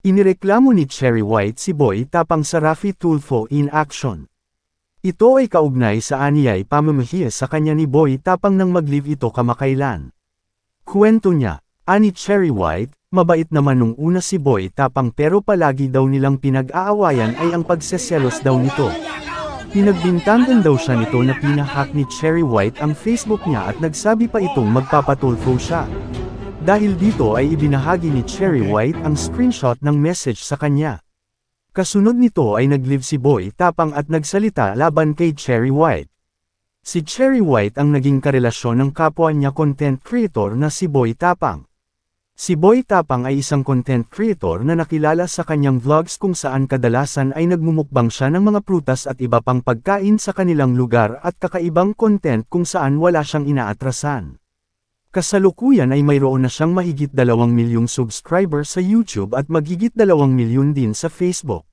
Inireklamo ni Cherry White si Boy Tapang sa Raffy Tulfo in action. Ito ay kaugnay sa anyay pamamahiya sa kanya ni Boy Tapang nang mag-leave ito kamakailan. Kwento niya, ani Cherry White, mabait naman nung una si Boy Tapang pero palagi daw nilang pinag-aawayan ay ang pagseselos daw nito. Pinagbintangan daw siya nito na pinahack ni Cherry White ang Facebook niya at nagsabi pa itong magpapatulfo siya. Dahil dito ay ibinahagi ni Cherry White ang screenshot ng message sa kanya. Kasunod nito ay nag-leave si Boy Tapang at nagsalita laban kay Cherry White. Si Cherry White ang naging karelasyon ng kapwa niya content creator na si Boy Tapang. Si Boy Tapang ay isang content creator na nakilala sa kanyang vlogs kung saan kadalasan ay nagmumukbang siya ng mga prutas at iba pang pagkain sa kanilang lugar at kakaibang content kung saan wala siyang inaatrasan. Kasalukuyan ay mayroon na siyang mahigit 2 milyong subscriber sa YouTube at magigit 2 milyon din sa Facebook.